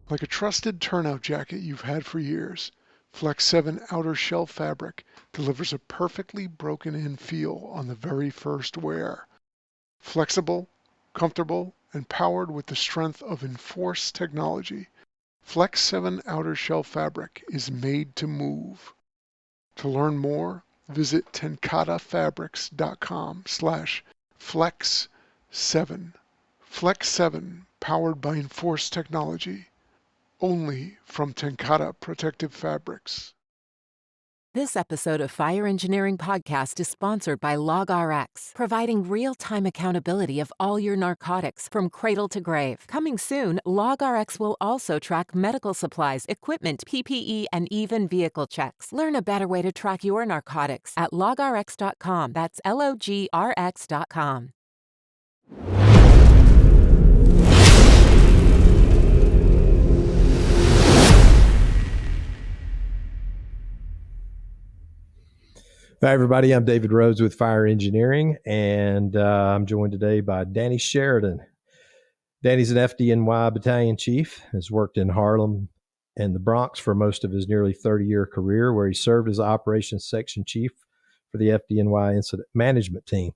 Like a trusted turnout jacket you've had for years, Flex 7 outer shell fabric delivers a perfectly broken-in feel on the very first wear. Flexible, comfortable, and powered with the strength of enforced technology, Flex 7 outer shell fabric is made to move. To learn more, visit tenkatafabrics.com/flex7. Flex 7, powered by enforced technology, only from Tenkata Protective Fabrics. This episode of Fire Engineering Podcast is sponsored by LogRx, providing real-time accountability of all your narcotics from cradle to grave. Coming soon, LogRx will also track medical supplies, equipment, PPE, and even vehicle checks. Learn a better way to track your narcotics at logrx.com. That's LOGRX.com. Hi, everybody. I'm David Rhodes with Fire Engineering, and I'm joined today by Danny Sheridan. Danny's an FDNY Battalion Chief, has worked in Harlem and the Bronx for most of his nearly 30-year career, where he served as Operations Section Chief for the FDNY Incident Management Team.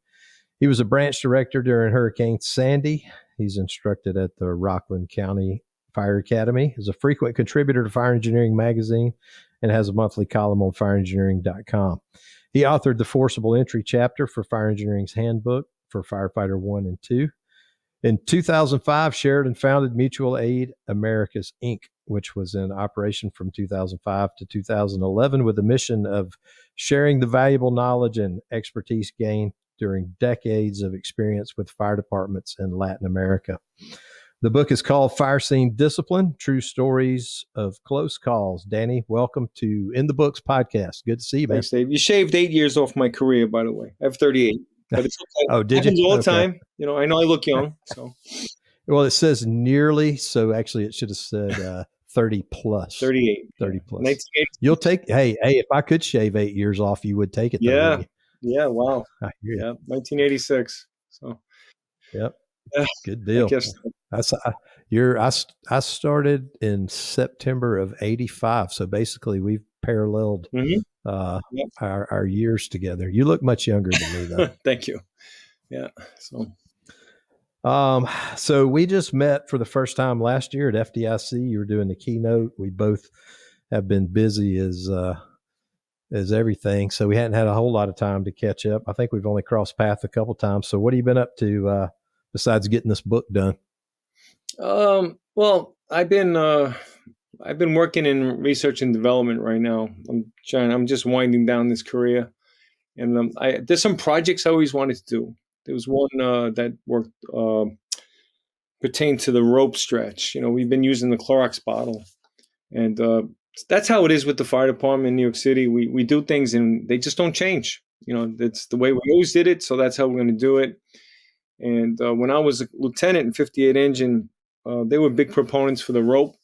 He was a branch director during Hurricane Sandy. He's instructed at the Rockland County Fire Academy, is a frequent contributor to Fire Engineering Magazine, and has a monthly column on fireengineering.com. He authored the Forcible Entry chapter for Fire Engineering's Handbook for Firefighter 1 and 2. In 2005, Sheridan founded Mutual Aid Americas, Inc., which was in operation from 2005 to 2011 with the mission of sharing the valuable knowledge and expertise gained during decades of experience with fire departments in Latin America. The book is called Fire Scene Discipline, True Stories of Close Calls. Danny, welcome to In the Books podcast. Good to see you, man. Thanks, Dave. You shaved 8 years off my career, by the way. I have 38, but it's okay. Oh, did it happens you? all the time. You know, I know I look young, so. Well, it says nearly, so actually it should have said 30 plus. 38. 30 plus. 1980. You'll take, hey, if I could shave 8 years off, you would take it. Yeah. Though, Yeah, wow. I hear you. Yeah, 1986. So. Yep. Yeah, good deal. I guess. I started in September of 85. So basically we've paralleled our years together. You look much younger than me though. Thank you. Yeah. So we just met for the first time last year at FDIC. You were doing the keynote. We both have been busy as everything. So we hadn't had a whole lot of time to catch up. I think we've only crossed paths a couple times. So what have you been up to, besides getting this book done? Well, I've been working in research and development right now. I'm just winding down this career, and there's some projects I always wanted to do. There was one that worked pertained to the rope stretch. You know, we've been using the Clorox bottle, and that's how it is with the fire department in New York City. We do things and they just don't change. You know, that's the way we always did it, so that's how we're going to do it. And when I was a lieutenant in 58 Engine, they were big proponents for the rope,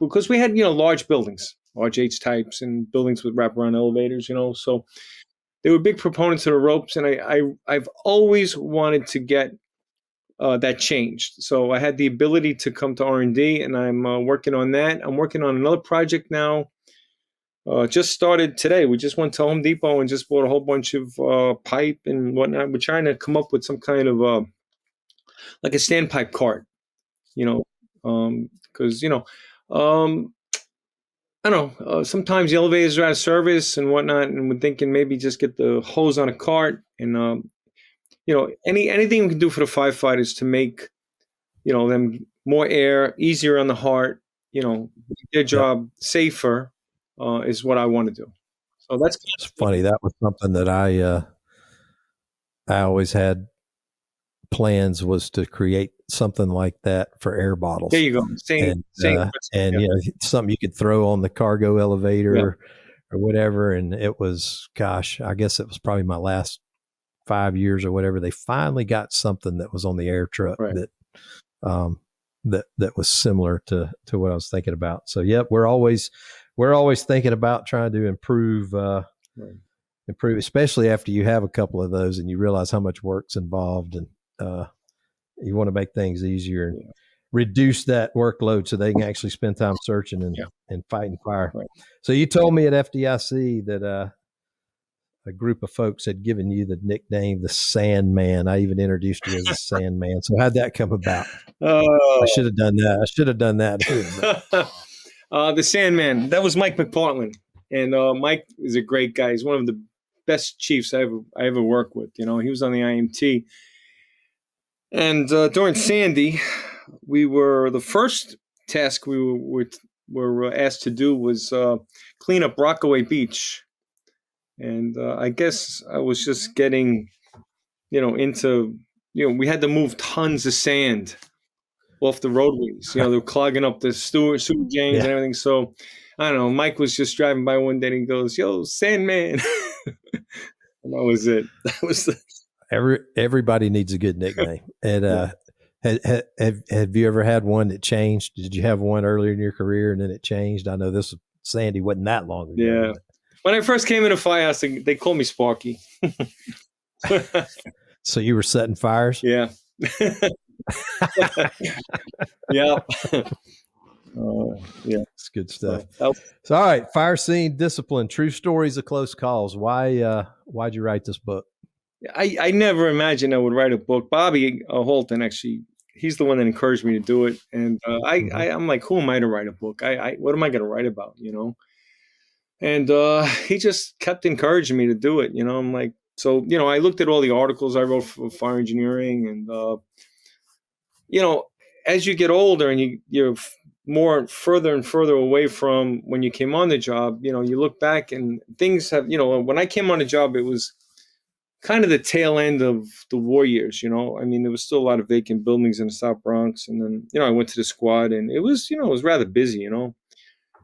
because we had, large buildings, large H types and buildings with wraparound elevators, so they were big proponents of the ropes. And I've always wanted to get that changed. So I had the ability to come to R&D, and I'm working on that. I'm working on another project now. Just started today. We just went to Home Depot and just bought a whole bunch of pipe and whatnot. We're trying to come up with some kind of like a standpipe cart, because I don't know. Sometimes the elevators are out of service and whatnot, and we're thinking maybe just get the hose on a cart and anything we can do for the firefighters to make them more air, easier on the heart, their job safer. Is what I want to do. So that's it's funny. That was something that I always had plans, was to create something like that for air bottles. There you go. Same. Something you could throw on the cargo elevator or whatever. And it was, I guess it was probably my last 5 years or whatever. They finally got something that was on the air truck that was similar to what I was thinking about. So, we're always thinking about trying to improve, especially after you have a couple of those and you realize how much work's involved, and you want to make things easier. reduce that workload so they can actually spend time searching and fighting fire. Right. So you told me at FDIC that a group of folks had given you the nickname the Sandman. I even introduced you as the Sandman. So how'd that come about? I should have done that. I should have done that. The Sandman. That was Mike McPartland, and Mike is a great guy. He's one of the best chiefs I ever worked with. You know, he was on the IMT, and during Sandy, the first task we were asked to do was clean up Rockaway Beach. And I guess I was just getting, into, we had to move tons of sand off the roadways. They were clogging up the sewer drains and everything. So, I don't know, Mike was just driving by one day and he goes, "Yo, Sandman." And that was it. That was everybody needs a good nickname. And have you ever had one that changed? Did you have one earlier in your career and then it changed? I know Sandy wasn't that long ago. Yeah. When I first came into firehouse, they called me Sparky. So you were setting fires? Yeah. Yeah. Yeah. It's good stuff. So, all right. Fire scene discipline, true stories of close calls. Why'd you write this book? I never imagined I would write a book. Bobby Holton, actually, he's the one that encouraged me to do it. And I'm like, who am I to write a book? What am I going to write about, And he just kept encouraging me to do it. I'm like, so, I looked at all the articles I wrote for fire engineering and, as you get older and you're more further and further away from when you came on the job, you look back and things have, when I came on the job, it was kind of the tail end of the war years, I mean, there was still a lot of vacant buildings in the South Bronx. And then, I went to the squad and it was, it was rather busy,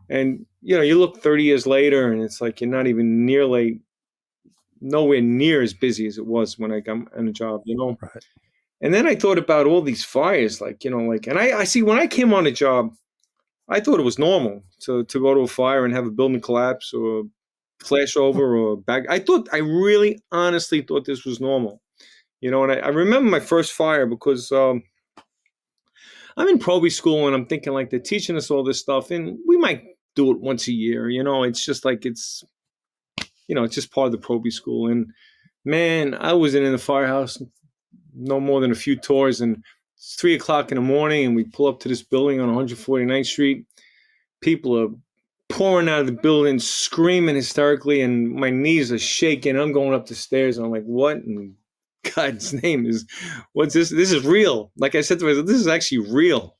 And, you look 30 years later and it's like you're not even nowhere near as busy as it was when I got on a job, Right. And then I thought about all these fires, and I see when I came on a job, I thought it was normal to go to a fire and have a building collapse or flash over or back. I really honestly thought this was normal, and I remember my first fire because I'm in probie school and I'm thinking like they're teaching us all this stuff and we might do it once a year, it's just like it's just part of the probie school. And man, I wasn't in the firehouse no more than a few tours, and it's 3:00 in the morning and we pull up to this building on 149th Street. People are pouring out of the building, screaming hysterically, and my knees are shaking. I'm going up the stairs and I'm like, what in God's name what's this? This is real. Like I said to myself, this is actually real,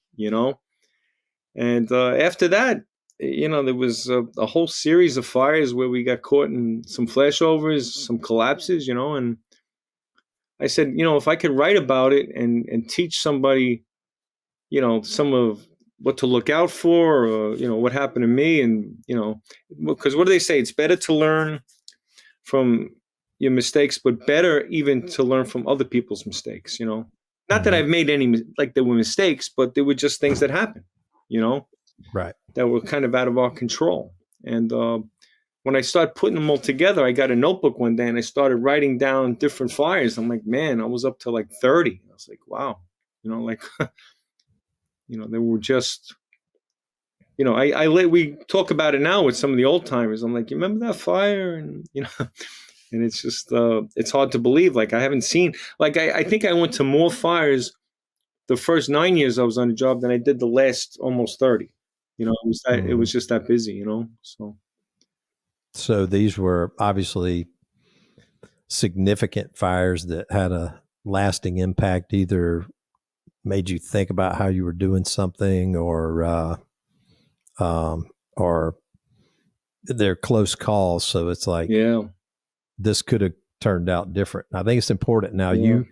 And after that, there was a whole series of fires where we got caught in some flashovers, some collapses, and I said, if I could write about it and teach somebody, some of what to look out for, or, what happened to me. And, because what do they say? It's better to learn from your mistakes, but better even to learn from other people's mistakes, Not that I've made any, like they were mistakes, but they were just things that happened, Right. That were kind of out of our control. And when I started putting them all together, I got a notebook one day and I started writing down different fires. I'm like, man, I was up to like 30. I was like, wow, they were just, we talk about it now with some of the old timers. I'm like, you remember that fire? And, and it's just, it's hard to believe. Like I haven't seen, like, I think I went to more fires the first 9 years I was on the job than I did the last almost 30. It was just that busy, So these were obviously significant fires that had a lasting impact, either made you think about how you were doing something or they're close calls. So it's like, this could have turned out different. I think it's important now. Yeah.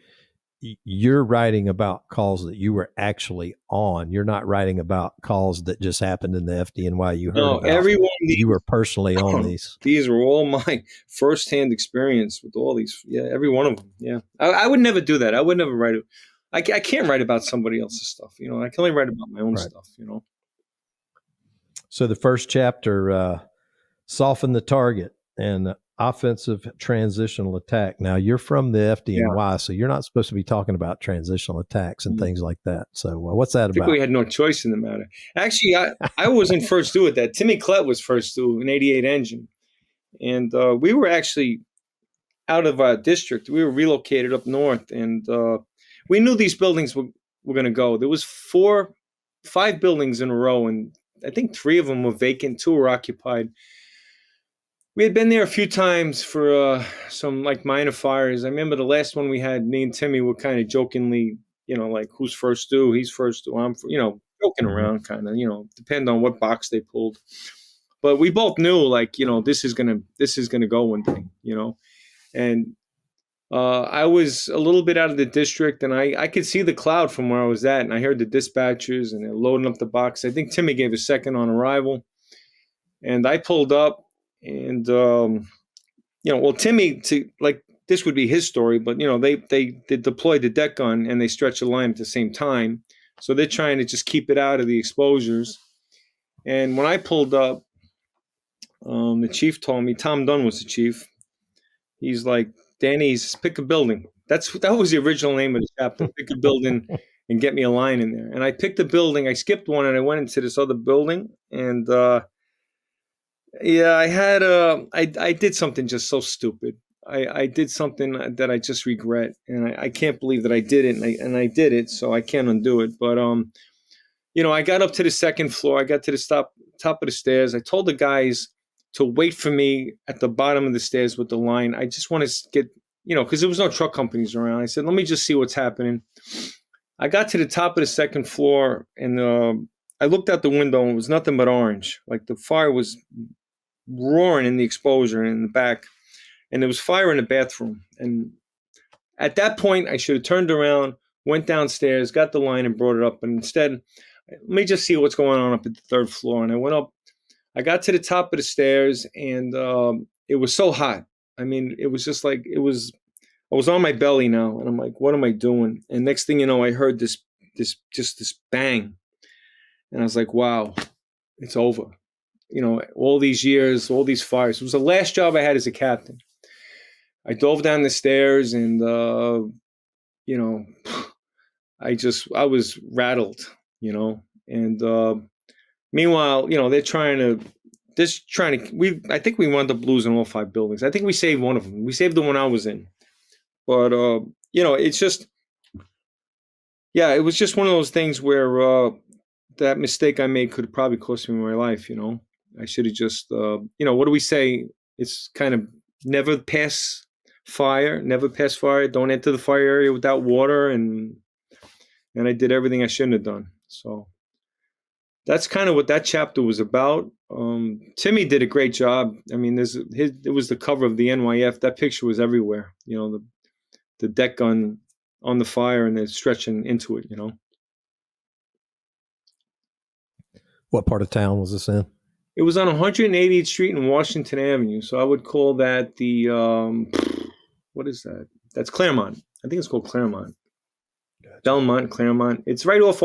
You're writing about calls that you were actually on. You're not writing about calls that just happened in the FDNY you heard about. Everyone you were personally on these. These were all my firsthand experience with all these. Yeah, every one of them. Yeah, I would never do that. I would never write it. I can't write about somebody else's stuff. I can only write about my own stuff. So the first chapter, soften the target. and offensive transitional attack. Now, you're from the FDNY, so you're not supposed to be talking about transitional attacks and things like that. So what's that I think about? we had no choice in the matter. Actually, I wasn't first due at that. Timmy Klett was first due, an 88 engine. And we were actually out of our district. We were relocated up north, and we knew these buildings were going to go. There was 5 buildings in a row, and I think 3 of them were vacant, 2 were occupied. We had been there a few times for some like minor fires. I remember the last one we had, me and Timmy were kind of jokingly, like, who's first due? He's first due. I'm, joking around, kind of, depend on what box they pulled. But we both knew, like, this is gonna go one day, And I was a little bit out of the district, and I could see the cloud from where I was at, and I heard the dispatchers, and they're loading up the box. I think Timmy gave a second on arrival, and I pulled up. And, Timmy, this would be his story, but, they deployed the deck gun and they stretched the line at the same time. So they're trying to just keep it out of the exposures. And when I pulled up, the chief told me, Tom Dunn was the chief. He's like, Danny's pick a building. That was the original name of the chapter, pick a building and get me a line in there. And I picked a building. I skipped one and I went into this other building. And, yeah, I did something just so stupid. I did something that I just regret, and I can't believe that I did it, and I did it, so I can't undo it. But I got up to the second floor. I got to the top of the stairs. I told the guys to wait for me at the bottom of the stairs with the line. I just want to get, because there was no truck companies around. I said, let me just see what's happening. I got to the top of the second floor, and I looked out the window, and it was nothing but orange. Like the fire was roaring in the exposure in the back, and there was fire in the bathroom. And at that point, I should have turned around, went downstairs, got the line, and brought it up. And instead, let me just see what's going on up at the 3rd floor. And I went up. I got to the top of the stairs, and it was so hot. I mean, it was just like I was on my belly now, and I'm like, what am I doing? And next thing you know, I heard this bang, and I was like, wow, it's over. All these years, all these fires. It was the last job I had as a captain. I dove down the stairs, and I was rattled, And meanwhile, they're I think we wound up losing all 5 buildings. I think we saved one of them. We saved the one I was in. But it's just, it was just one of those things where that mistake I made could probably cost me my life. I should have just, what do we say? It's kind of never pass fire. Don't enter the fire area without water. And I did everything I shouldn't have done. So that's kind of what that chapter was about. Timmy did a great job. I mean, it was the cover of the NYF. That picture was everywhere. The deck gun on the fire and then stretching into it. What part of town was this in? It was on 180th Street and Washington Avenue. So I would call that the, what is that? That's Claremont. I think it's called Claremont. Gotcha. Belmont, Claremont. It's right off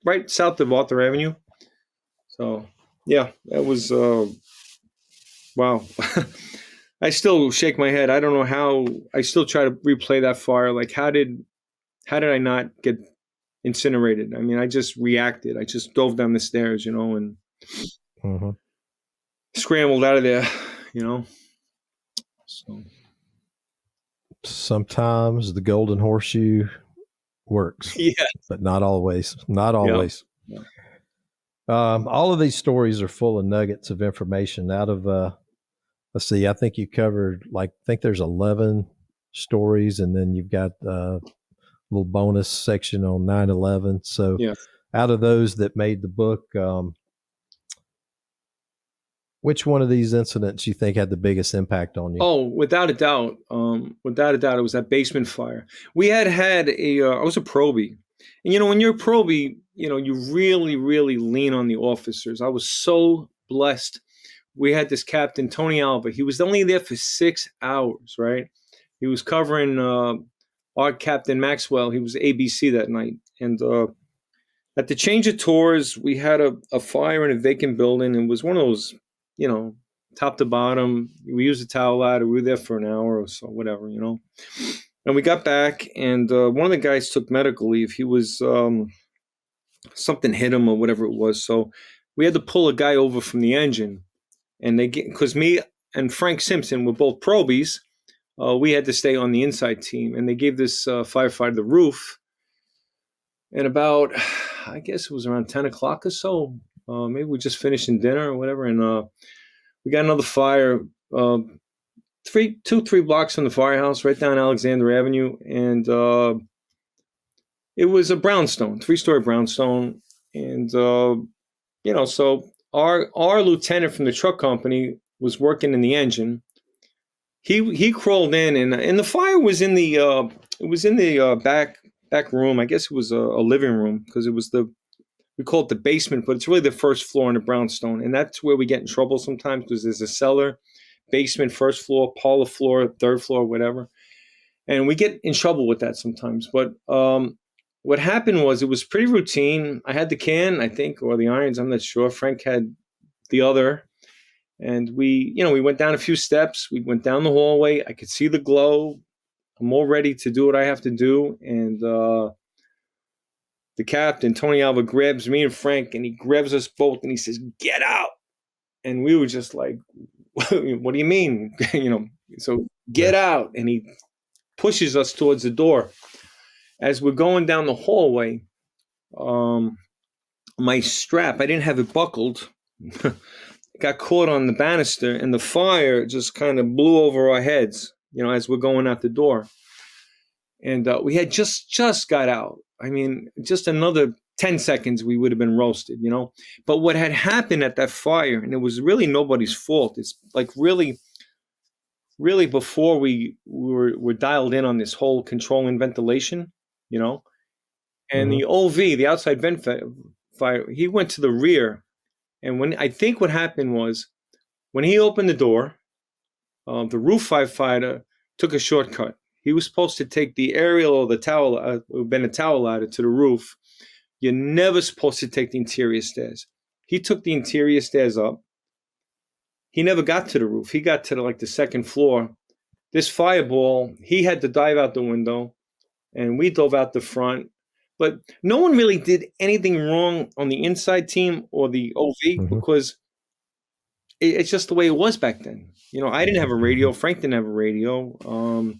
right south of Arthur Avenue. So, yeah, that was, wow. I still shake my head. I don't know how. I still try to replay that fire. Like, how did I not get incinerated? I mean, I just reacted. I just dove down the stairs, and scrambled out of there, So sometimes the golden horseshoe works, but not always. Not always. Yeah. All of these stories are full of nuggets of information out of. Let's see. I think you covered I think there's 11 stories, and then you've got a little bonus section on 9/11. So, out of those that made the book, which one of these incidents you think had the biggest impact on you? Oh, without a doubt. It was that basement fire. We had I was a probie. And, when you're a probie, you really, really lean on the officers. I was so blessed. We had this captain, Tony Alva. He was only there for 6 hours, right? He was covering our Captain Maxwell. He was ABC that night. And at the change of tours, we had a fire in a vacant building. It was one of those, top to bottom. We used a towel ladder. We were there for an hour or so, whatever, And we got back, and one of the guys took medical leave. He was something hit him or whatever it was. So we had to pull a guy over from the engine, and because me and Frank Simpson were both probies. We had to stay on the inside team, and they gave this firefighter the roof. And about, I guess it was around 10 o'clock or so. Maybe we just finishing dinner or whatever, and we got another fire 3 blocks from the firehouse, right down Alexander Avenue, and it was a brownstone, 3-story brownstone, and so our lieutenant from the truck company was working in the engine. He crawled in, and the fire was in the back room. I guess it was a living room, because it was we call it the basement, but it's really the first floor in the brownstone, and that's where we get in trouble sometimes, because there's a cellar, basement, first floor, parlor floor, third floor, whatever, and we get in trouble with that sometimes. But what happened was, it was pretty routine. I had the can, I think, or the irons, I'm not sure. Frank had the other, and we went down a few steps. We went down the hallway. I could see the glow. I'm all ready to do what I have to do, and the captain, Tony Alva, grabs me and Frank, and he grabs us both, and he says, "Get out!" And we were just like, "What do you mean?" So get out, and he pushes us towards the door. As we're going down the hallway, my strap, I didn't have it buckled, got caught on the banister, and the fire just kind of blew over our heads, as we're going out the door. And we had just got out. I mean, just another 10 seconds, we would have been roasted, But what had happened at that fire, and it was really nobody's fault. It's like really before we were dialed in on this whole control and ventilation, and the OV, the outside vent fire, he went to the rear. And I think what happened was, when he opened the door, the roof firefighter took a shortcut. He was supposed to take the aerial or the towel, it would have been a towel ladder to the roof. You're never supposed to take the interior stairs. He took the interior stairs up. He never got to the roof. He got to the second floor. This fireball, he had to dive out the window, and we dove out the front. But no one really did anything wrong on the inside team or the OV, because it's just the way it was back then. I didn't have a radio. Frank didn't have a radio.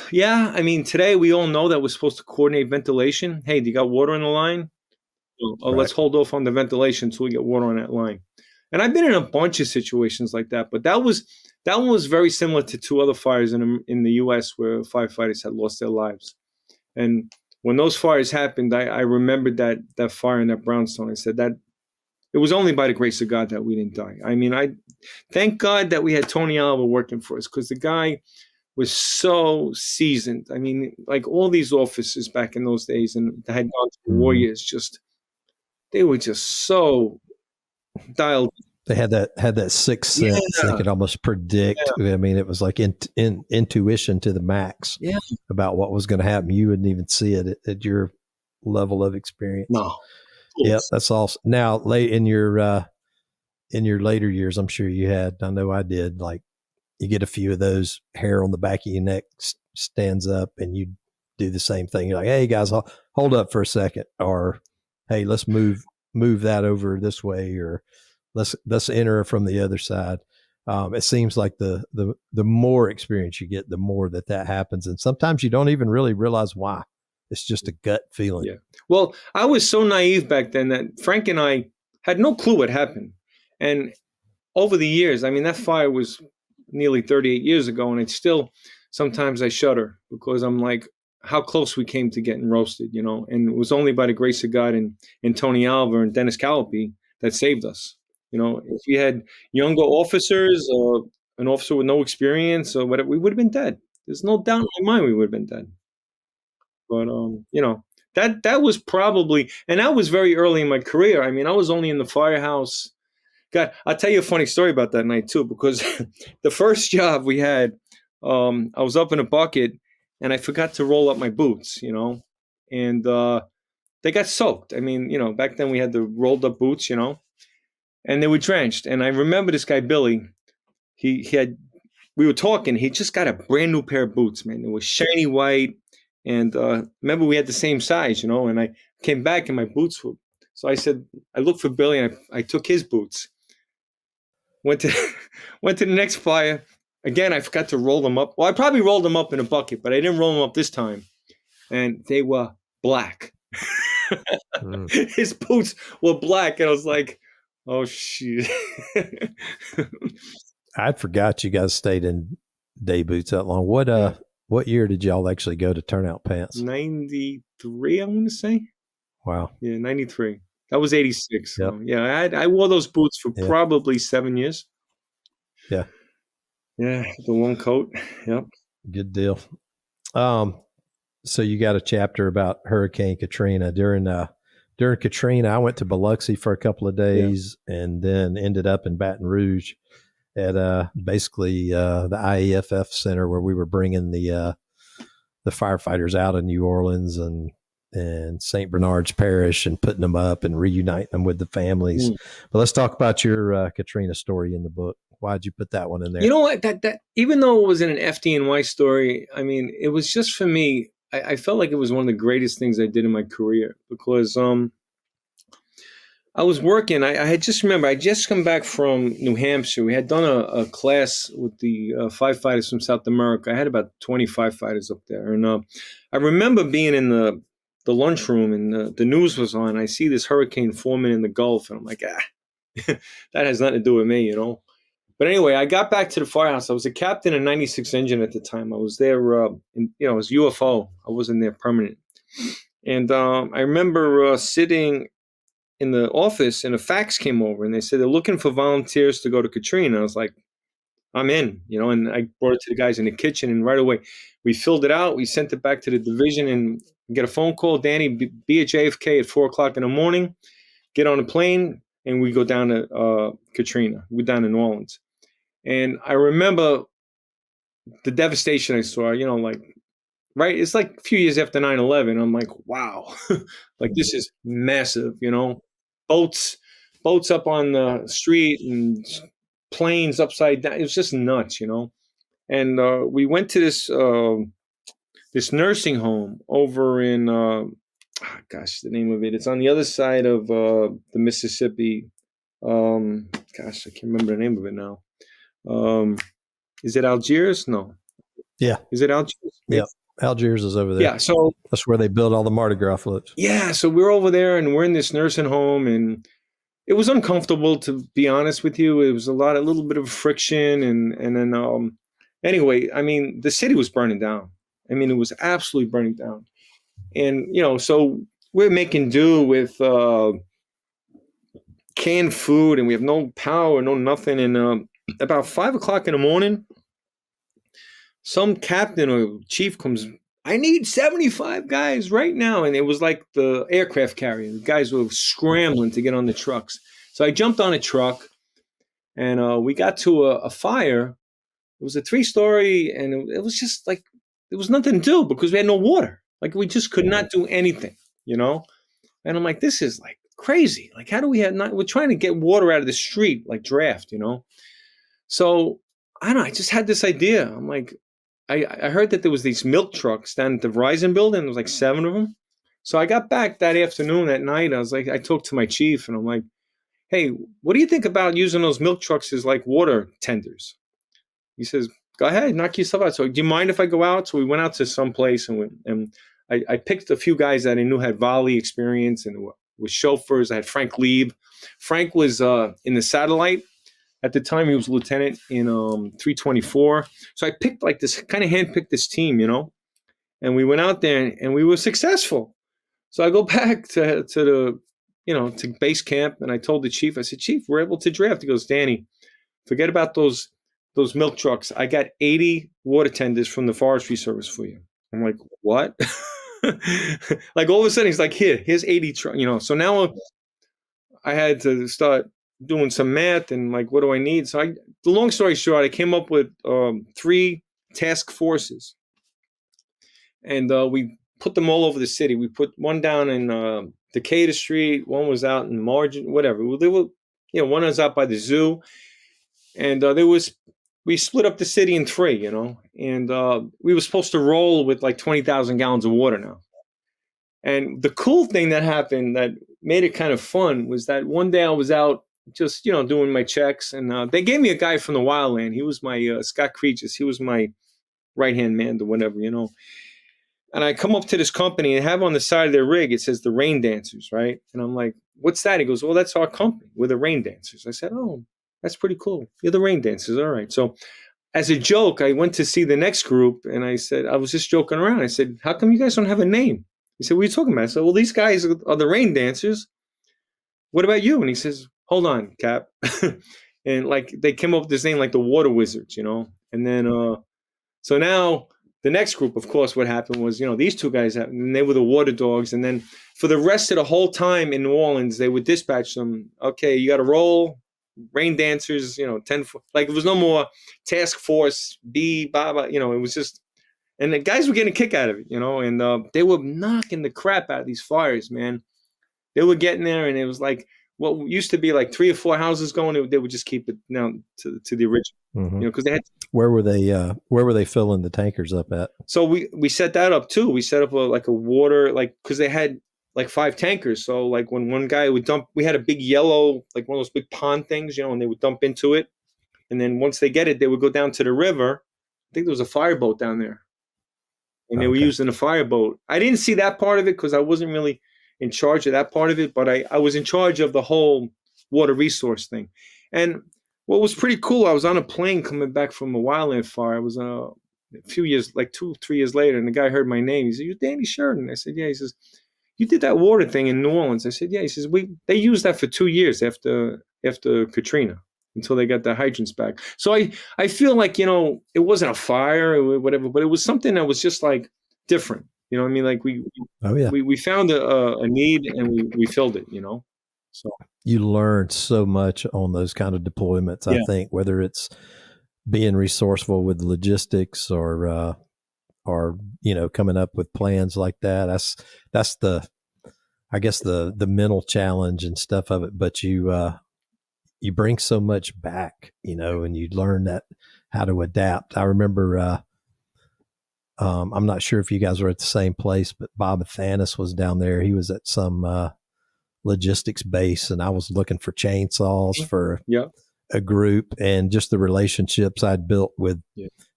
Yeah, I mean, today we all know that we're supposed to coordinate ventilation. Hey, do you got water in the line? Oh, right. Let's hold off on the ventilation until we get water on that line. And I've been in a bunch of situations like that, but that one was very similar to 2 other fires in the U.S. where firefighters had lost their lives. And when those fires happened, I remembered that fire in that brownstone. I said that it was only by the grace of God that we didn't die. I mean, I thank God that we had Tony Alva working for us, because the guy was so seasoned. I mean, like all these officers back in those days and that had gone to war years, they were just so dialed. They had that sixth sense. They could almost predict. Yeah. I mean, it was like intuition to the max about what was going to happen. You wouldn't even see it at your level of experience. No. Yep, that's awesome. Now, late in your later years, I'm sure you had. I know I did. Like, you get a few of those, hair on the back of your neck stands up, and you do the same thing. You're like, "Hey guys, hold up for a second," or "Hey, let's move that over this way," or let's enter from the other side. It seems like the more experience you get, the more that happens, and sometimes you don't even really realize why. It's just a gut feeling. Yeah. Well, I was so naive back then that Frank and I had no clue what happened, and over the years, I mean, that fire was nearly 38 years ago, and it's still, sometimes I shudder, because I'm like, how close we came to getting roasted, and it was only by the grace of God and Tony Alva and Dennis Callipy that saved us. If we had younger officers or an officer with no experience or whatever, we would have been dead. There's no doubt in my mind we would have been dead. But, that was probably, and that was very early in my career. I mean, I was only in the firehouse. God, I'll tell you a funny story about that night too, because the first job we had, I was up in a bucket and I forgot to roll up my boots, and they got soaked. I mean, back then we had the rolled up boots, and they were drenched. And I remember this guy, Billy, we were talking, he just got a brand new pair of boots, man. It was shiny white. And remember, we had the same size, and I came back and my boots were, so I said, I looked for Billy and I took his boots. Went to the next fire. Again, I forgot to roll them up. Well, I probably rolled them up in a bucket, but I didn't roll them up this time. And they were black. His boots were black. And I was like, oh, shit. I forgot you guys stayed in day boots that long. What year did y'all actually go to turnout pants? 93, I want to say. Wow. Yeah, 93. That was 86. Yep. So, yeah, I wore those boots for probably 7 years. Yeah. Yeah, the one coat. Yep. Good deal. So you got a chapter about Hurricane Katrina. During Katrina, I went to Biloxi for a couple of days and then ended up in Baton Rouge at basically the IAFF center where we were bringing the firefighters out of New Orleans and St. Bernard's Parish and putting them up and reuniting them with the families. But let's talk about your Katrina story in the book. Why'd you put that one in there? You know what? That even though it was in an FDNY story, I mean, it was just for me. I felt like it was one of the greatest things I did in my career because I was working. I had just remember I just come back from New Hampshire. We had done a class with the firefighters from South America. I had about 20 firefighters up there, and I remember being in the lunchroom and the news was on. I see this hurricane forming in the Gulf, and I'm like, that has nothing to do with me, But anyway, I got back to the firehouse. I was a captain in 96 engine at the time. I was there, it was UFO. I wasn't there permanent. And I remember sitting in the office and a fax came over and they said they're looking for volunteers to go to Katrina. I was like, I'm in, and I brought it to the guys in the kitchen and right away we filled it out. We sent it back to the division and get a phone call. Danny, be at JFK at 4:00 in the morning, get on a plane and we go down to Katrina. We're down in New Orleans. And I remember the devastation I saw, right? It's like a few years after 9/11. I'm like, wow, like this is massive, boats up on the street and planes upside down. It was just nuts, And we went to this nursing home over in, the name of it. It's on the other side of the Mississippi. I can't remember the name of it now. Is it Algiers? No. Yeah. Is it Algiers? Yeah. Algiers is over there. Yeah. So that's where they build all the Mardi Gras floats. Yeah. So we're over there and we're in this nursing home and it was uncomfortable, to be honest with you. It was a little bit of friction. And then, anyway, I mean, the city was burning down. I mean, it was absolutely burning down. And, so we're making do with canned food and we have no power, no nothing. And about 5:00 in the morning, some captain or chief comes, I need 75 guys right now. And it was like the aircraft carrier. The guys were scrambling to get on the trucks. So I jumped on a truck and we got to a fire. It was a 3-story and it was just like, there was nothing to do because we had no water. Like we just could not do anything, And I'm like, this is like crazy. Like, how do we we're trying to get water out of the street, like draft, So I don't know. I just had this idea. I'm like, I heard that there was these milk trucks down at the Verizon building. There was like 7 of them. So I got back that afternoon, that night. I was like, I talked to my chief and I'm like, hey, what do you think about using those milk trucks as like water tenders? He says, go ahead, knock yourself out. So do you mind if I go out? So we went out to some place and I picked a few guys that I knew had volley experience and were chauffeurs. I had Frank Lieb. Frank was in the satellite. At the time, he was lieutenant in 324. So I picked like this, kind of handpicked this team, and we went out there and we were successful. So I go back to the, to base camp and I told the chief, I said, Chief, we're able to draft. He goes, Danny, forget about those milk trucks. I got 80 water tenders from the Forestry Service for you. I'm like, what? Like all of a sudden he's like, here's 80 trucks, So now I had to start doing some math and like, what do I need? So the long story short, I came up with 3 task forces and we put them all over the city. We put one down in Decatur Street. One was out in Margin, whatever. They were one was out by the zoo, and we split up the city in 3, and we were supposed to roll with like 20,000 gallons of water now. And the cool thing that happened that made it kind of fun was that one day I was out just, doing my checks, and they gave me a guy from the wildland. He was my Scott Creages. He was my right-hand man or whatever, And I come up to this company and have on the side of their rig, it says the Rain Dancers, right? And I'm like, what's that? He goes, well, that's our company. We're the Rain Dancers. I said, oh, that's pretty cool. You're the Rain Dancers. All right. So as a joke, I went to see the next group, and I said, I was just joking around. I said, how come you guys don't have a name? He said, what are you talking about? I said, well, these guys are the Rain Dancers. What about you? And he says, hold on, Cap. And like they came up with this name like the Water Wizards, And then so now the next group, of course, what happened was, these two guys, and they were the Water Dogs. And then for the rest of the whole time in New Orleans, they would dispatch them. Okay, you got to roll, Rain Dancers, 10, like it was no more Task Force B, blah, blah, it was just, and the guys were getting a kick out of it, and they were knocking the crap out of these fires, man. They were getting there, and it was like what used to be like 3 or 4 houses going. They would just keep it down to the original, because they had. Where were they filling the tankers up at? So we set that up too. We set up a water, because they had like 5 tankers. So like when one guy would dump, we had a big yellow, like one of those big pond things, and they would dump into it. And then once they get it, they would go down to the river. I think there was a fireboat down there. And they were using a fireboat. I didn't see that part of it because I wasn't really in charge of that part of it, but I was in charge of the whole water resource thing. And what was pretty cool, I was on a plane coming back from a wildland fire. I was a few years, like 2 or 3 years later, and the guy heard my name. He said, "You're Danny Sheridan." I said, "Yeah." He says, "You did that water thing in New Orleans." I said, "Yeah." He says, they used that for 2 years after Katrina, until they got the hydrants back. So I feel like, it wasn't a fire or whatever, but it was something that was just like different. You know what I mean? Like we found a need, and we filled it, So you learned so much on those kind of deployments. I think whether it's being resourceful with logistics or coming up with plans like that. That's the, I guess the mental challenge and stuff of it. But you bring so much back, and you learn that how to adapt. I remember, I'm not sure if you guys were at the same place, but Bob Athanas was down there. He was at some logistics base, and I was looking for chainsaws for a group, and just the relationships I'd built with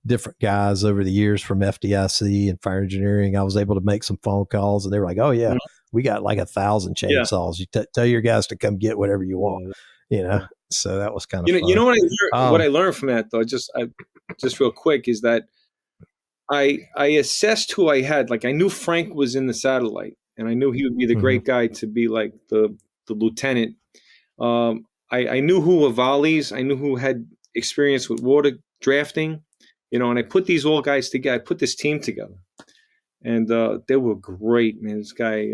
different guys over the years from FDIC and fire engineering. I was able to make some phone calls, and they were like, "Oh yeah, we got like 1,000 chainsaws. You tell your guys to come get whatever you want." So that was kind of fun. You know what I learned from that though, just real quick, is that I assessed who I had. Like I knew Frank was in the satellite, and I knew he would be the great guy to be like the lieutenant. I knew who were volleys. I knew who had experience with water drafting, and I put these all guys together. I put this team together, and they were great, man. This guy,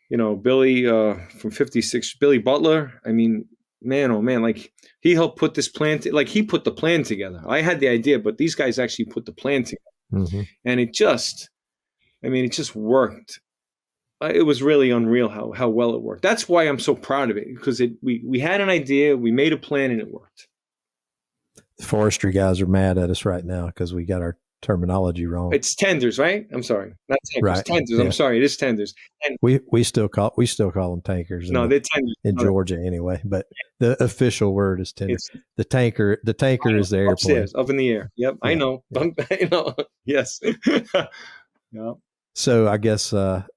Billy from 56, Billy Butler. I mean, man, oh man, like he helped put this plan, he put the plan together. I had the idea, but these guys actually put the plan together, and it just worked. It was really unreal how well it worked. That's why I'm so proud of it, because we had an idea, we made a plan, and it worked. The forestry guys are mad at us right now because we got our terminology wrong. It's tenders, right? I'm sorry, not tankers. Right. Tenders. Yeah. I'm sorry, it is tenders. And we still call them tankers. No, they're tenders in Georgia anyway. But the official word is tender. The tanker is the airplane upstairs, up in the air. Yep, yeah. I know. I know. Yes. Yeah. So I guess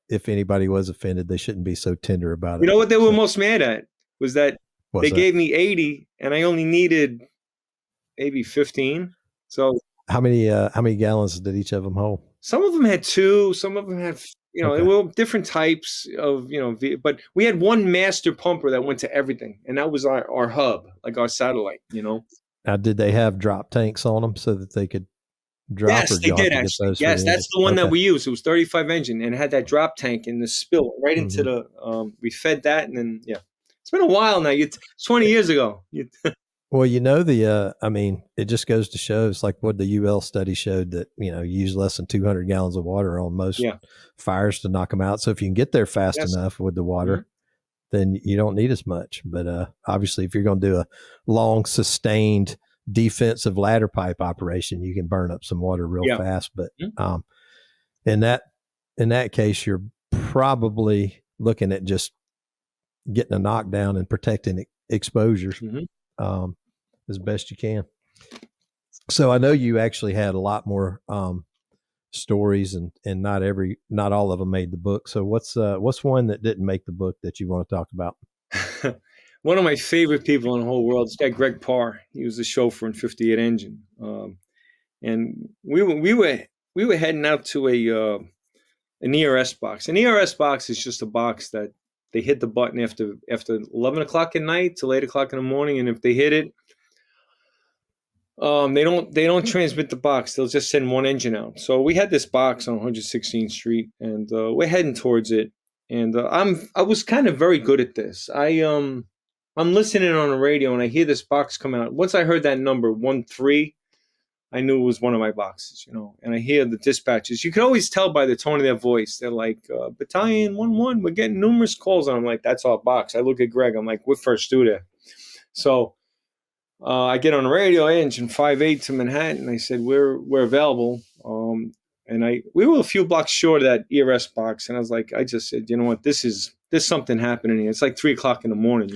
if anybody was offended, they shouldn't be so tender about it. You know what they were most mad at was that gave me 80, and I only needed maybe 15. So how many gallons did each of them hold? Some of them had 2. Some of them had, they were different types of, but we had one master pumper that went to everything, and that was our hub, like our satellite. Now, did they have drop tanks on them so that they could drop? Yes, they did actually. Yes, that's the one that we used. It was 35 engine, and it had that drop tank in the spill right into the. We fed that, and then it's been a while now. It's 20 years ago. Well, it just goes to show. It's like what the UL study showed that you use less than 200 gallons of water on most fires to knock them out. So if you can get there fast enough with the water, then you don't need as much. But obviously, if you're going to do a long, sustained defensive ladder pipe operation, you can burn up some water real fast. But in that case, you're probably looking at just getting a knockdown and protecting exposures as best you can. So I know you actually had a lot more stories, and not all of them made the book. So what's one that didn't make the book that you want to talk about? One of my favorite people in the whole world, this guy Greg Parr. He was the chauffeur in 58 Engine, and we were heading out to an ERS box. An ERS box is just a box that they hit the button after 11 o'clock at night till 8 o'clock in the morning, and if they hit it, they don't transmit the box. They'll just send one engine out. So we had this box on 116th Street, and we're heading towards it. And I was kind of very good at this. I'm listening on the radio, and I hear this box come out. Once I heard that number 13, I knew it was one of my boxes, And I hear the dispatches. You can always tell by the tone of their voice. They're like, Battalion 1-1, we're getting numerous calls. And I'm like, that's our box. I look at Greg. I'm like, we're first due there. So I get on the radio, Engine 58 to Manhattan. I said, we're available. And we were a few blocks short of that ERS box. And I just said, you know what, there's something happening here. It's like 3 o'clock in the morning,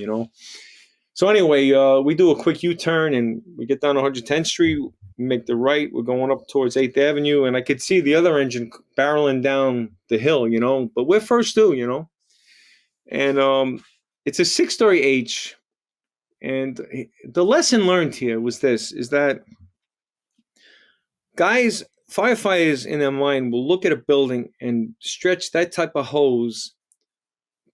So anyway, we do a quick U-turn and we get down to 110th Street, we make the right. We're going up towards 8th Avenue. And I could see the other engine barreling down the hill, but we're first due, And it's a 6-story H. And the lesson learned here was is that guys, firefighters in their mind will look at a building and stretch that type of hose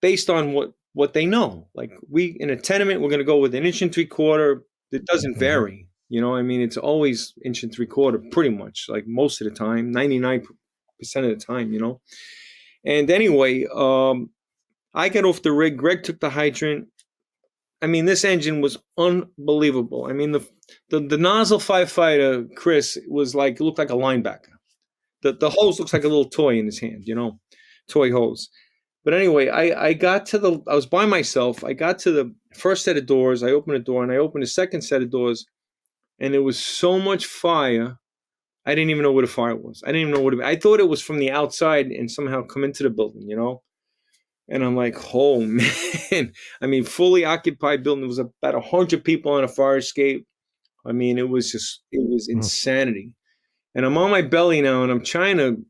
based on what they know. Like in a tenement, we're going to go with 1 3/4 inches. It doesn't vary. It's always 1 3/4 inches, pretty much, like most of the time, 99% of the time, And anyway, I got off the rig. Greg took the hydrant. This engine was unbelievable. The nozzle firefighter, Chris, looked like a linebacker. The hose looks like a little toy in his hand, toy hose. But anyway, I was by myself. I got to the first set of doors. I opened a door, and I opened the second set of doors, and there was so much fire. I didn't even know where the fire was. I didn't even know what I thought it was from the outside and somehow come into the building, And I'm like, oh, man. Fully occupied building. There was about 100 people on a fire escape. It was insanity. And I'm on my belly now, and I'm trying to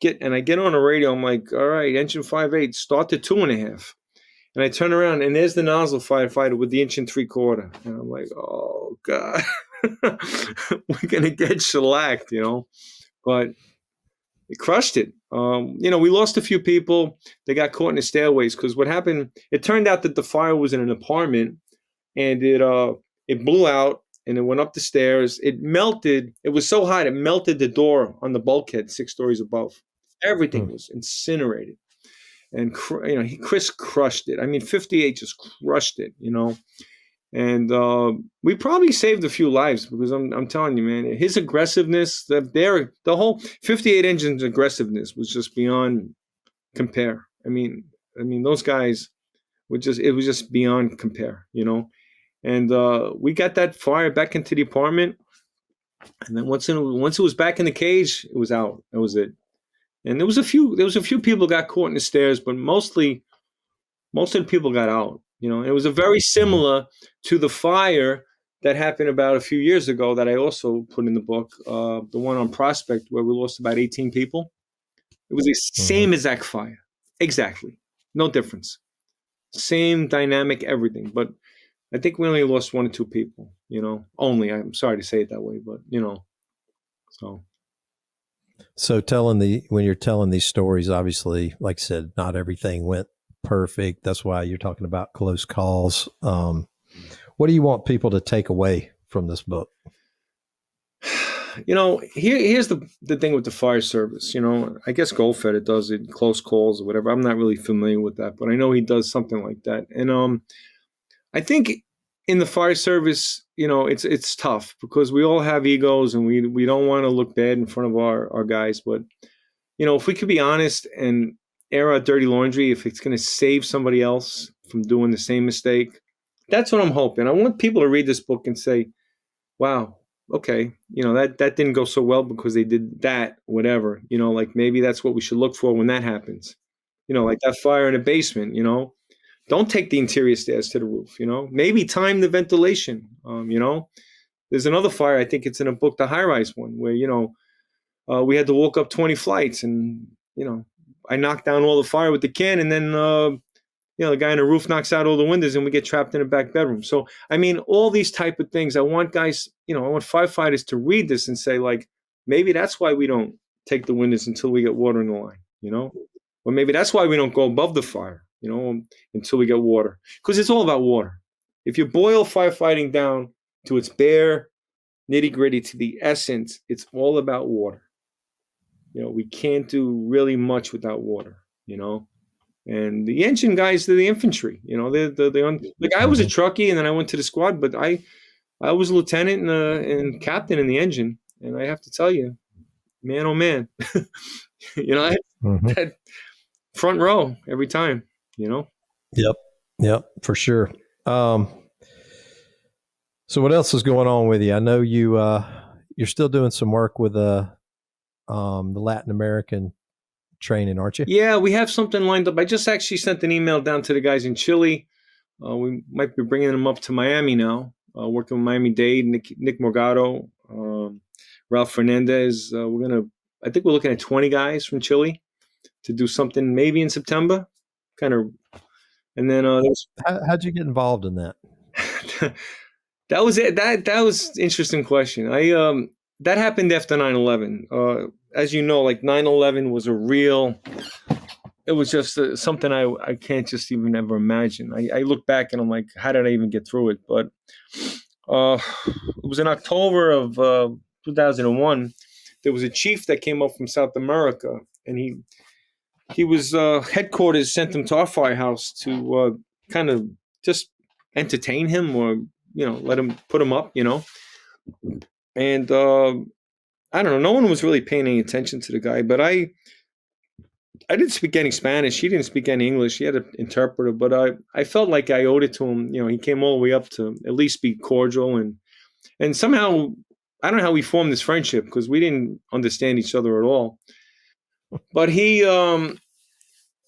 I get on the radio. I'm like, all right, Engine 58, start to 2.5. And I turn around, and there's the nozzle firefighter with the 1 3/4 inches. And I'm like, oh, God, we're going to get shellacked, But it crushed it. We lost a few people. They got caught in the stairways because what happened, it turned out that the fire was in an apartment, and it blew out, and it went up the stairs. It melted. It was so hot, it melted the door on the bulkhead 6 stories above. Everything was incinerated. And, Chris crushed it. 58 just crushed it, And we probably saved a few lives because I'm telling you, man, his aggressiveness, the whole 58 Engine's aggressiveness was just beyond compare. Those guys it was just beyond compare, And we got that fire back into the apartment, and then once it was back in the cage, it was out. That was it. And there was a few people got caught in the stairs, but most of the people got out. It was a very similar to the fire that happened about a few years ago that I also put in the book, the one on Prospect where we lost about 18 people. It was the same exact fire. Exactly. No difference. Same dynamic, everything. But I think we only lost 1 or 2 people, only. I'm sorry to say it that way, but, so. So when you're telling these stories, obviously, like I said, not everything went perfect. That's why you're talking about close calls. What do you want people to take away from this book? Here's the thing with the fire service. I guess Goldfeder does it, close calls or whatever. I'm not really familiar with that, but I know he does something like that. And I think in the fire service, it's tough because we all have egos and we don't want to look bad in front of our guys. But, if we could be honest and air our dirty laundry, if it's going to save somebody else from doing the same mistake. That's what I'm hoping. I want people to read this book and say, wow, okay, that didn't go so well because they did that, whatever, like maybe that's what we should look for when that happens. Like that fire in the basement, don't take the interior stairs to the roof, maybe time the ventilation. There's another fire, I think it's in a book, the high-rise one, where, we had to walk up 20 flights and, I knocked down all the fire with the can, and then, the guy on the roof knocks out all the windows and we get trapped in a back bedroom. So, I mean, all these type of things, I want guys, I want firefighters to read this and say, like, maybe that's why we don't take the windows until we get water in the line, or maybe that's why we don't go above the fire, until we get water, because it's all about water. If you boil firefighting down to its bare nitty gritty, to the essence, it's all about water. We can't do really much without water, and the engine guys, they're the infantry, like I was a truckie and then I went to the squad, but I was a lieutenant and captain in the engine. And I have to tell you, man, oh man, I had front row every time, Yep, for sure. So what else is going on with you? I know you're still doing some work with the Latin American training, aren't you? Yeah, we have something lined up. I just actually sent an email down to the guys in Chile. We might be bringing them up to Miami now, working with Miami-Dade, Nick Morgado, Ralph Fernandez. I think we're looking at 20 guys from Chile to do something maybe in September, kind of. And then how'd you get involved in that? That was it. That was an interesting question. That happened after 9/11. As you know, like 9/11 was it was just something I can't just even ever imagine. I look back and I'm like, how did I even get through it? But it was in October of 2001. There was a chief that came up from South America, and he was headquarters sent him to our firehouse to kind of just entertain him, or let him put him up, and I don't know. No one was really paying any attention to the guy, but I didn't speak any Spanish. He didn't speak any English. He had an interpreter, but I felt like I owed it to him. He came all the way up to at least be cordial, and somehow I don't know how we formed this friendship, because we didn't understand each other at all. But he, I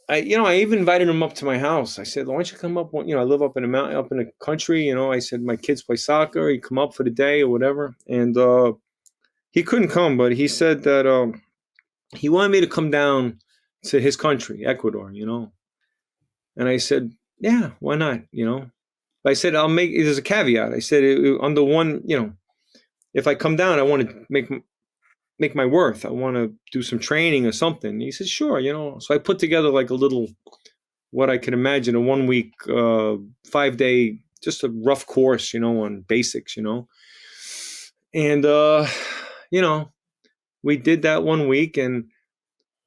even invited him up to my house. I said, why don't you come up? I live up in the mountain, up in the country. I said, my kids play soccer. He'd come up for the day or whatever. And he couldn't come, but he said that he wanted me to come down to his country, Ecuador, And I said, yeah, why not, But I said, there's a caveat. I said, on the one, if I come down, I want to make my worth. I want to do some training or something. And he said, sure, So I put together like a little, what I could imagine, a 1 week, 5-day, just a rough course, on basics, And, we did that 1 week, and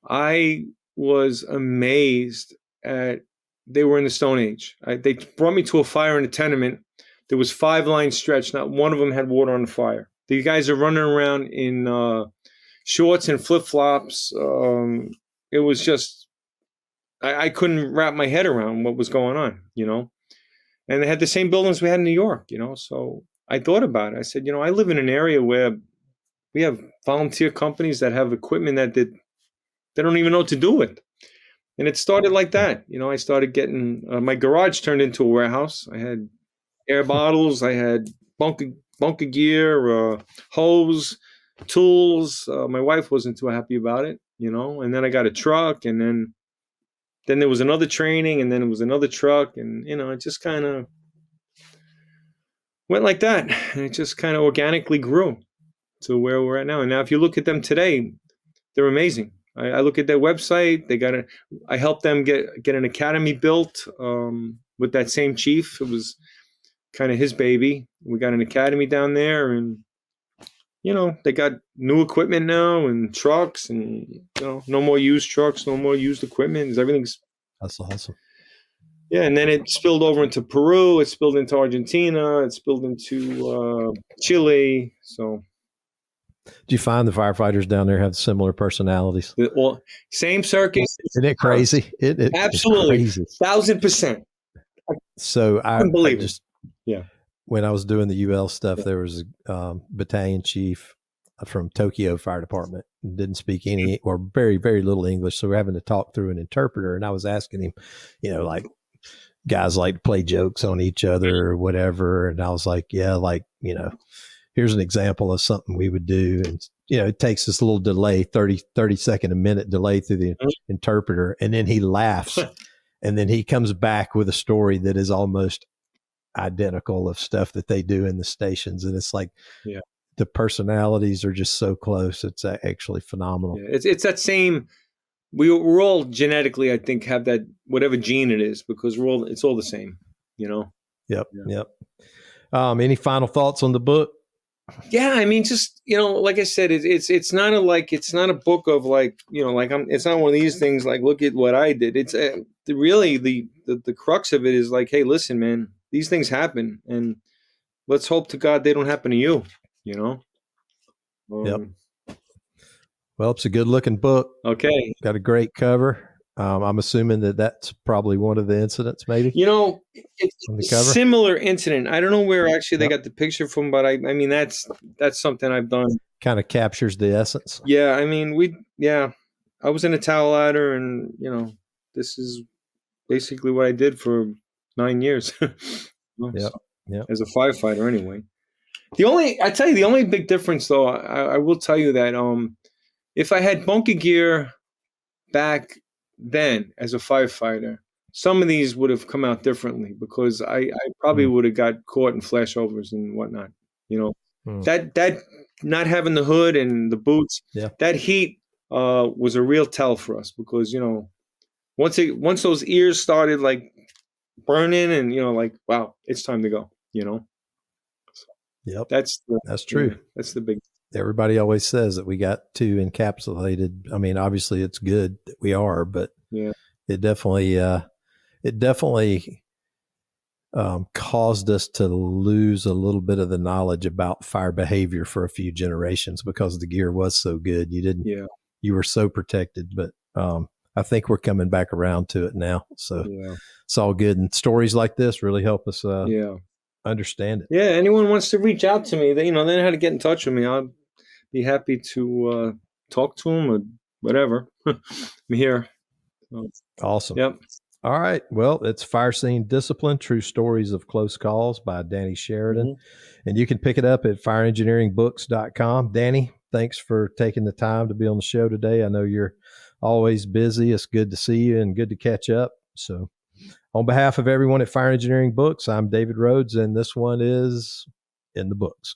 I was amazed they were in the Stone Age. They brought me to a fire in a tenement. There was 5 lines stretched. Not one of them had water on the fire. The guys are running around in shorts and flip-flops. It was just, I couldn't wrap my head around what was going on, And they had the same buildings we had in New York, So I thought about it. I said, I live in an area where we have volunteer companies that have equipment that they don't even know what to do with. And it started like that. I started getting, my garage turned into a warehouse. I had air bottles. I had bunker gear, hose, tools. My wife wasn't too happy about it, And then I got a truck, and then there was another training, and then it was another truck. And, it just kind of went like that. And it just kind of organically grew to where we're at now. And now if you look at them today, they're amazing. I look at their website. I helped them get an academy built with that same chief. It was kind of his baby. We got an academy down there, and they got new equipment now, and trucks, and no more used trucks, no more used equipment. Everything's, that's awesome. Yeah, and then it spilled over into Peru. It spilled into Argentina. It spilled into Chile. So, do you find the firefighters down there have similar personalities? Same circus. Isn't it crazy? Absolutely, 1,000%. So couldn't believe it. just, Yeah. when I was doing the UL stuff, there was a battalion chief from Tokyo Fire Department, didn't speak any or very, very little English. So we're having to talk through an interpreter. And I was asking him, like, guys like to play jokes on each other or whatever. And I was like, yeah, like, here's an example of something we would do. And, it takes this little delay, 30 second, a minute delay through the interpreter. And then he laughs. And then he comes back with a story that is almost identical of stuff that they do in the stations. And it's like, the personalities are just so close. It's actually phenomenal. Yeah, it's that same, we're all genetically, I think, have that, whatever gene it is, because it's all the same, Yep. Yeah. Yep. Any final thoughts on the book? Yeah, I mean, just, like I said, it's not a book of like, it's not one of these things like, look at what I did. It's really the crux of it is like, hey, listen, man, these things happen, and let's hope to God they don't happen to you, Yep. Well, it's a good looking book. Okay. Got a great cover. I'm assuming that's probably one of the incidents, maybe. It's on the a cover? similar incident. I don't know where actually they got the picture from, but I mean, that's something I've done. Kind of captures the essence. Yeah, I mean, I was in a towel ladder, and this is basically what I did for 9 years. Yep. As a firefighter, anyway. The only big difference, though, I will tell you that if I had bunker gear back then as a firefighter, some of these would have come out differently, because I probably would have got caught in flashovers and whatnot. That not having the hood and the boots, that heat was a real tell for us, because once those ears started like burning, and like, wow, it's time to go. Yep, that's true. Yeah, that's the big. Everybody always says that we got too encapsulated. I mean, obviously it's good that we are, but it definitely caused us to lose a little bit of the knowledge about fire behavior for a few generations, because the gear was so good. You were so protected, but I think we're coming back around to it now. So it's all good. And stories like this really help us understand it. Yeah. Anyone wants to reach out to me, they know how to get in touch with me. I'll be happy to talk to them or whatever. I'm here. Awesome. Yep. All right. Well, it's Fire Scene Discipline, True Stories of Close Calls by Danny Sheridan. And you can pick it up at fireengineeringbooks.com. Danny, thanks for taking the time to be on the show today. I know you're always busy. It's good to see you and good to catch up. So on behalf of everyone at Fire Engineering Books, I'm David Rhodes, and this one is in the books.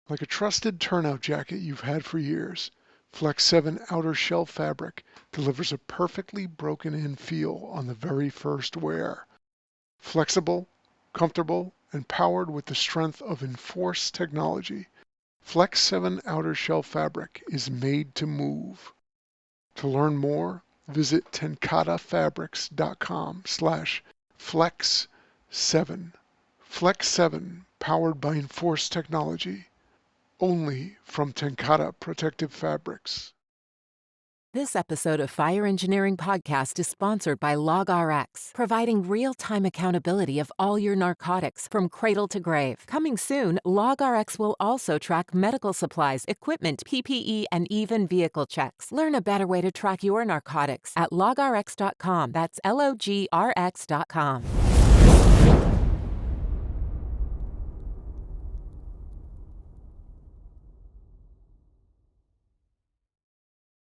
Like a trusted turnout jacket you've had for years, Flex 7 outer shell fabric delivers a perfectly broken-in feel on the very first wear. Flexible, comfortable, and powered with the strength of enforced technology, Flex 7 outer shell fabric is made to move. To learn more, visit tenkatafabrics.com/flex7. Flex 7, powered by enforced technology. Only from Tenkata Protective Fabrics. This episode of Fire Engineering Podcast is sponsored by LogRx, providing real-time accountability of all your narcotics from cradle to grave. Coming soon, LogRx will also track medical supplies, equipment, PPE, and even vehicle checks. Learn a better way to track your narcotics at logrx.com. That's LOGRX.com.